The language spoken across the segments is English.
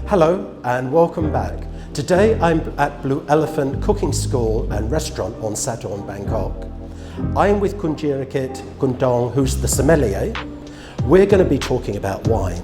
Hello and welcome back. Today I'm at Blue Elephant Cooking School and Restaurant on Sathorn, Bangkok. I'm with Khun Khun Tong, who's the sommelier. We're going to be talking about wine,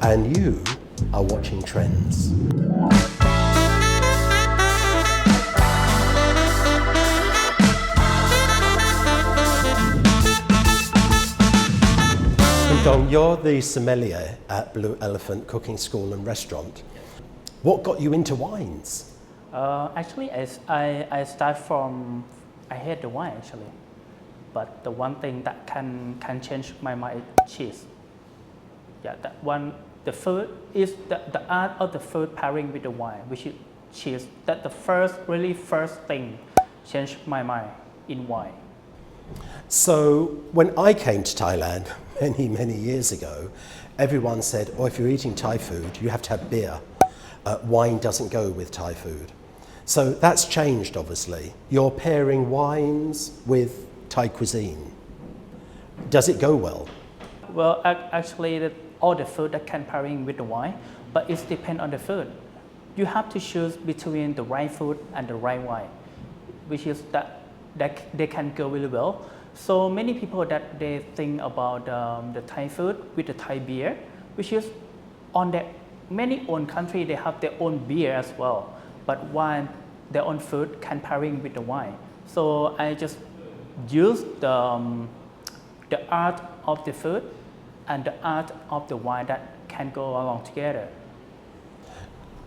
and you are watching Trends. Khun Tong, you're the sommelier at Blue Elephant Cooking School and Restaurant. What got you into wines? Actually, I start from, I hate the wine actually, but the one thing that can change my mind is cheese. Yeah, that one, the food is the art of the food pairing with the wine, which is cheese. That the really first thing changed my mind in wine. So when I came to Thailand many years ago, everyone said, oh, if you're eating Thai food, you have to have beer. Wine doesn't go with Thai food. So that's changed, obviously. You're pairing wines with Thai cuisine. Does it go well? Well, actually, all the food that can pairing with the wine, but it depends on the food. You have to choose between the right food and the right wine, which is that they can go really well. So many people that they think about the Thai food with the Thai beer, which is on the many own country they have their own beer as well, but wine, their own food can pairing with the wine. So I just use the art of the food and the art of the wine that can go along together.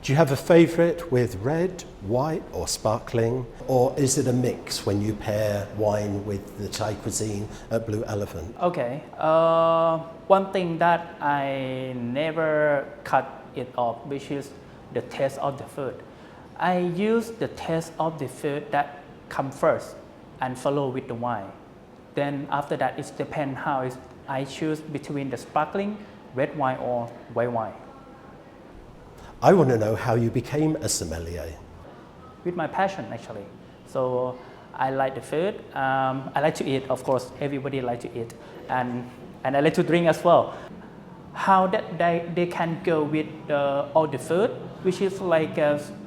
Do you have a favorite with red, white or sparkling? Or is it a mix when you pair wine with the Thai cuisine at Blue Elephant? Okay, one thing that I never cut it off, which is the taste of the food. I use the taste of the food that come first and follow with the wine. Then after that, it depends how I choose between the sparkling, red wine or white wine. I want to know how you became a sommelier. With my passion, actually. So I like the food. I like to eat, of course. Everybody likes to eat, and I like to drink as well. How that they can go with all the food, which is like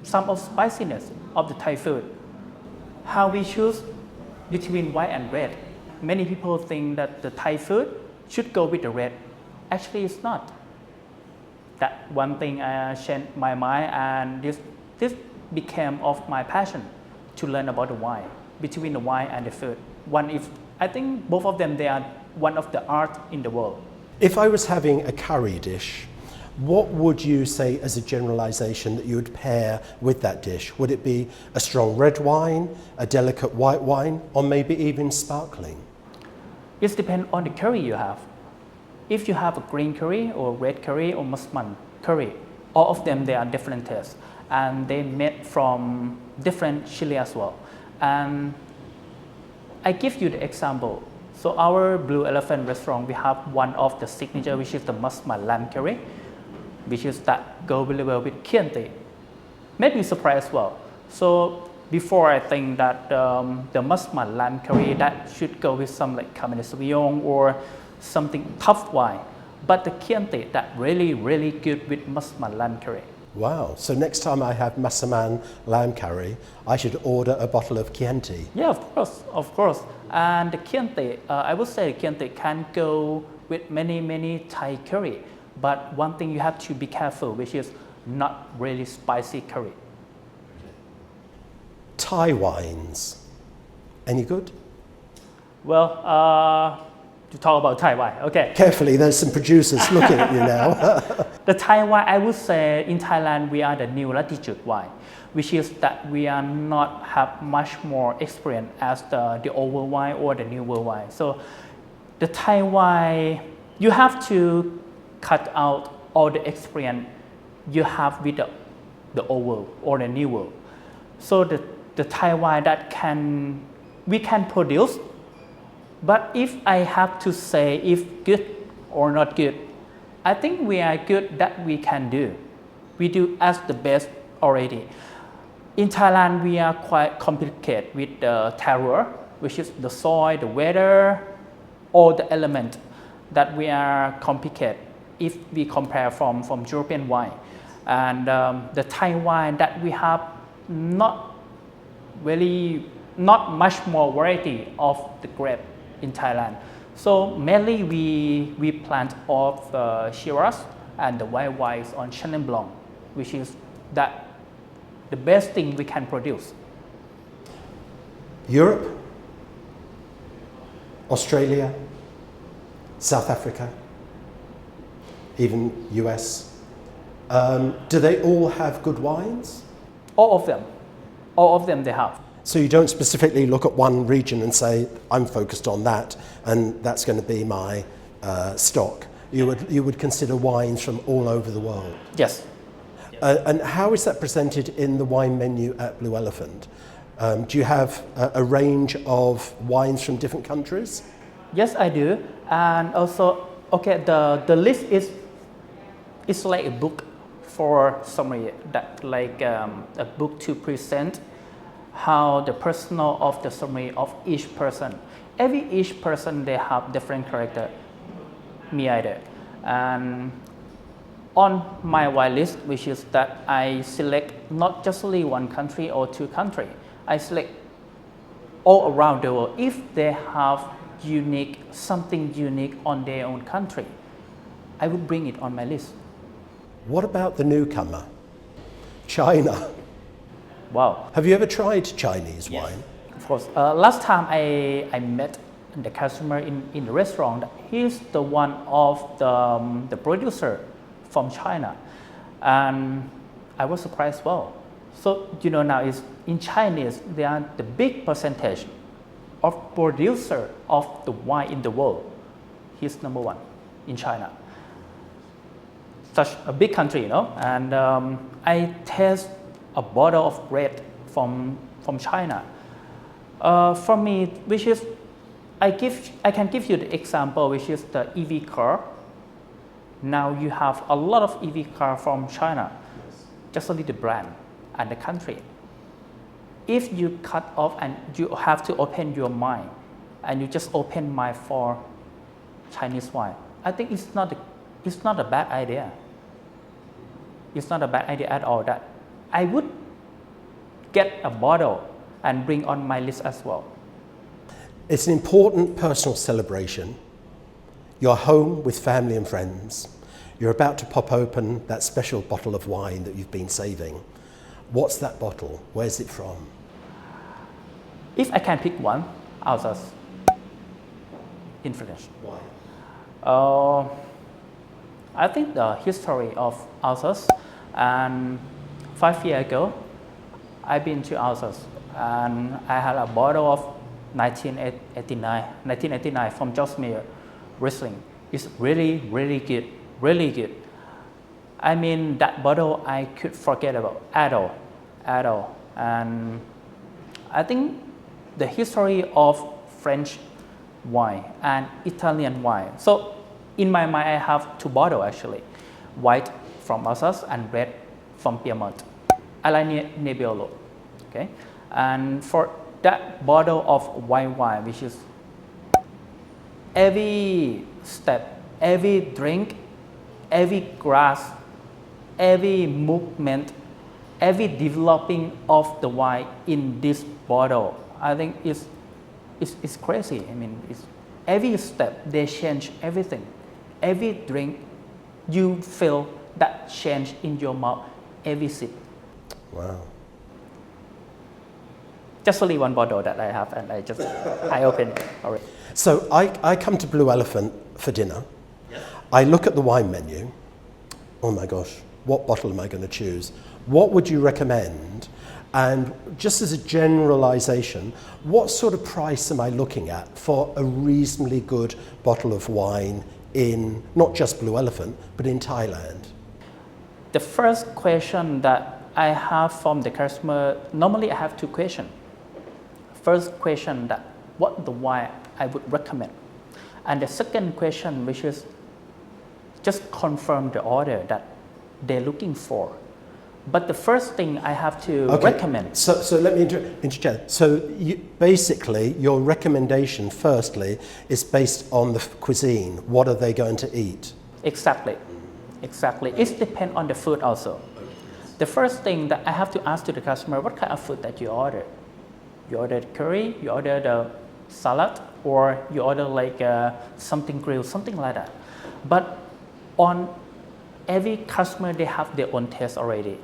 some of spiciness of the Thai food. How we choose between white and red. Many people think that the Thai food should go with the red. Actually, it's not. That one thing changed my mind, and this became of my passion to learn about the wine, between the wine and the food. I think both of them, they are one of the art in the world. If I was having a curry dish, what would you say as a generalization that you would pair with that dish? Would it be a strong red wine, a delicate white wine, or maybe even sparkling? It depends on the curry you have. If you have a green curry or red curry or masman curry, all of them, they are different tastes, and they made from different chili as well. And I give you the example. So our Blue Elephant restaurant, we have one of the signature, which is the masman lamb curry, which is that go really well with kiente. Made me surprised as well. So before, I think that the masman lamb curry that should go with some like Cabernet Sauvignon or something tough wine, but the Chianti that really good with masman lamb curry. Wow, so next time I have massaman lamb curry, I should order a bottle of Chianti. Yeah, of course. And the Chianti, I would say Chianti can go with many Thai curry, but one thing you have to be careful, which is not really spicy curry. Thai wines, any good? Well, to talk about Thai wine, okay. Carefully, there's some producers looking at you now. The Thai wine, I would say in Thailand, we are the new latitude wine, which is that we are not have much more experience as the old world wine or the new world wine. So the Thai wine, you have to cut out all the experience you have with the old world or the new world. So the Thai wine that we can produce. But if I have to say if good or not good, I think we are good that we can do. We do as the best already. In Thailand, we are quite complicated with the terroir, which is the soil, the weather, all the elements that we are complicated if we compare from European wine. And the Thai wine that we have not much more variety of the grape in Thailand. So mainly we plant of the Shiraz and the white wines on Chenin Blanc, which is the best thing we can produce. Europe, Australia, South Africa, even US. Do they all have good wines? All of them they have. So you don't specifically look at one region and say, I'm focused on that, and that's going to be my stock. You would consider wines from all over the world. Yes. And how is that presented in the wine menu at Blue Elephant? Do you have a range of wines from different countries? Yes, I do. And also, okay, the list is like a book for sommelier, that like a book to present how the personal of the sommelier of each person. Each person they have different character. Me either. And on my wine list, which is that I select not just only one country or two countries. I select all around the world. If they have something unique on their own country, I would bring it on my list. What about the newcomer, China? Wow. Have you ever tried Chinese wine? Of course. Last time I met the customer in the restaurant, he's the one of the producer from China. And I was surprised, well. So, now is in Chinese, they are the big percentage of producer of the wine in the world. He's number one in China. Such a big country, and I taste a bottle of red from China. For me, which is, I can give you the example, which is the EV car. Now you have a lot of EV car from China, just only the brand and the country. If you cut off and you have to open your mind, and you just open mind for Chinese wine, I think it's not a bad idea. It's not a bad idea at all that I would get a bottle and bring on my list as well. It's an important personal celebration. You're home with family and friends. You're about to pop open that special bottle of wine that you've been saving. What's that bottle? Where's it from? If I can pick one, Alsace. In French. Why? I think the history of Alsace, and 5 years ago, I've been to Alsace, and I had a bottle of 1989 from Josmere Riesling. It's really, really good, really good. I mean, that bottle I could forget about at all. And I think the history of French wine and Italian wine. So in my mind, I have two bottles actually, white from Alsace and red from Piedmont. I like Nebbiolo, okay? And for that bottle of white wine, which is every step, every drink, every glass, every movement, every developing of the wine in this bottle, I think it's crazy. I mean, every step, they change everything. Every drink, you feel that change in your mouth, every sip. Wow. Just only one bottle that I have, and I opened it already. So I come to Blue Elephant for dinner. Yes. I look at the wine menu. Oh my gosh, what bottle am I going to choose? What would you recommend? And just as a generalization, what sort of price am I looking at for a reasonably good bottle of wine in not just Blue Elephant, but in Thailand? The first question that I have from the customer, normally I have two questions. First question that what the wine I would recommend. And the second question, which is just confirm the order that they're looking for. But the first thing I have to recommend. So let me interject. So basically, your recommendation, firstly, is based on the cuisine. What are they going to eat? Exactly. It depends on the food also. the first thing that I have to ask to the customer, what kind of food that you ordered? You ordered curry, you ordered a salad, or you order like something grilled, something like that. But on every customer, they have their own taste already.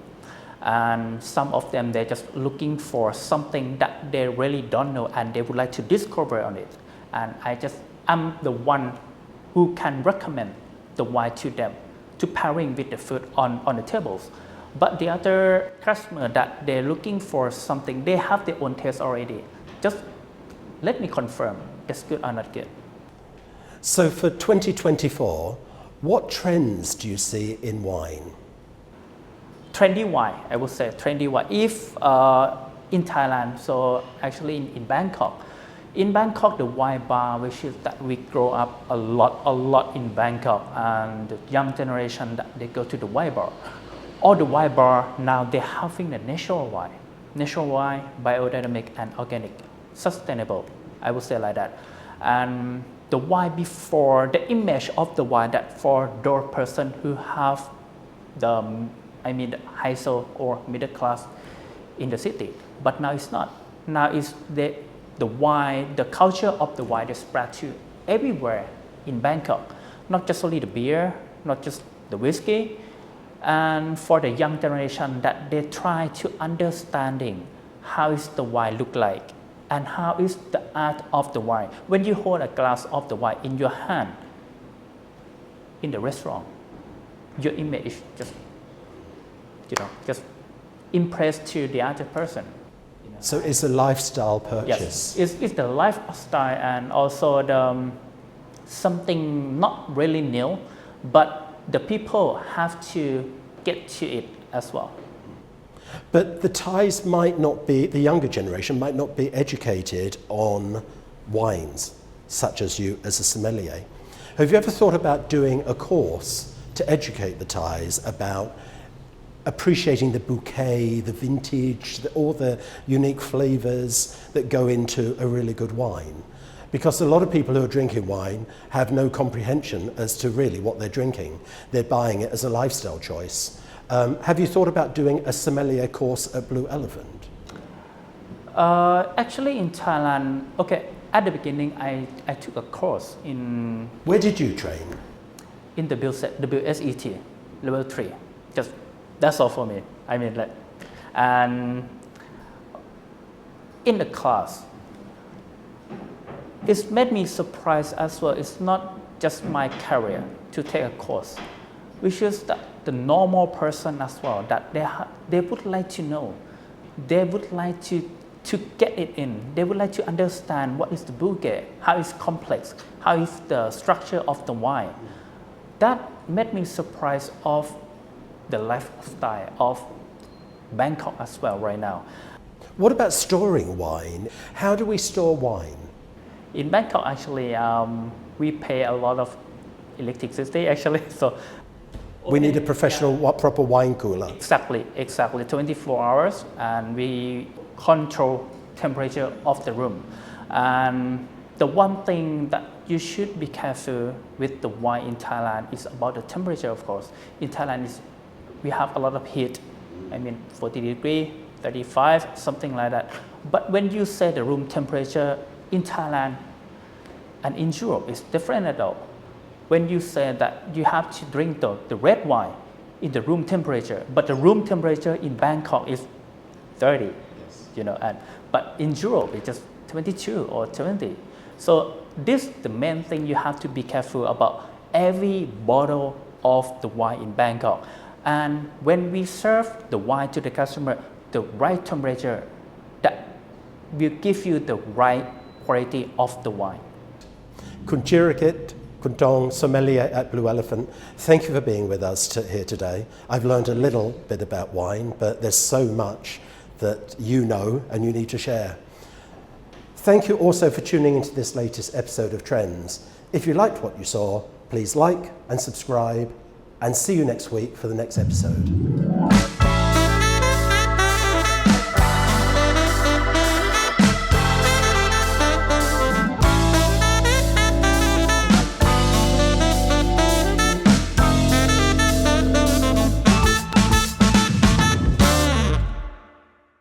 And some of them, they're just looking for something that they really don't know and they would like to discover on it. And I'm the one who can recommend the wine to them, to pairing with the food on the tables. But the other customer that they're looking for something, they have their own taste already. Just let me confirm, it's good or not good. So for 2024, what trends do you see in wine? Trendy wine, I would say trendy wine. If in Thailand, so actually in Bangkok, the wine bar, which is that we grow up a lot in Bangkok, and the young generation that they go to the wine bar. All the wine bar now they're having the natural wine, biodynamic and organic, sustainable. I would say like that. And the wine before, the image of the wine that for those person who have the high soul or middle class in the city, but now it's not. Now it's the wine, the culture of the wine is spread to everywhere in Bangkok. Not just only the beer, not just the whiskey, and for the young generation that they try to understanding how is the wine look like and how is the art of the wine. When you hold a glass of the wine in your hand in the restaurant, your image is just impressed to the other person. So it's a lifestyle purchase. Yes, it's the lifestyle and also something not really new, but the people have to get to it as well. But the Thais the younger generation might not be educated on wines, such as you as a sommelier. Have you ever thought about doing a course to educate the Thais about appreciating the bouquet, the vintage, all the unique flavors that go into a really good wine? Because a lot of people who are drinking wine have no comprehension as to really what they're drinking. They're buying it as a lifestyle choice. Have you thought about doing a sommelier course at Blue Elephant? Actually in Thailand, at the beginning I took a course in... Where did you train? In the WSET, level 3. That's all for me. And in the class, it's made me surprised as well. It's not just my career to take a course, which is the normal person as well, that they would like to know. They would like to get it in. They would like to understand what is the bouquet, how it's complex, how is the structure of the wine. That made me surprised of the lifestyle of Bangkok as well right now. What about storing wine? How do we store wine? In Bangkok, actually, we pay a lot of electricity, actually. So we need a professional, proper wine cooler. Exactly, 24 hours, and we control temperature of the room. And the one thing that you should be careful with the wine in Thailand is about the temperature, of course. In Thailand, we have a lot of heat. 40 degrees, 35, something like that. But when you say the room temperature in Thailand and in Europe, it's different at all. When you say that you have to drink the red wine in the room temperature, but the room temperature in Bangkok is 30, but in Europe it's just 22 or 20. So this the main thing you have to be careful about every bottle of the wine in Bangkok. And when we serve the wine to the customer, the right temperature that will give you the right quality of the wine. Khun Jirakit, Khun Tong, sommelier at Blue Elephant, thank you for being with us here today. I've learned a little bit about wine, but there's so much that you know and you need to share. Thank you also for tuning into this latest episode of Trends. If you liked what you saw, please like and subscribe, and see you next week for the next episode.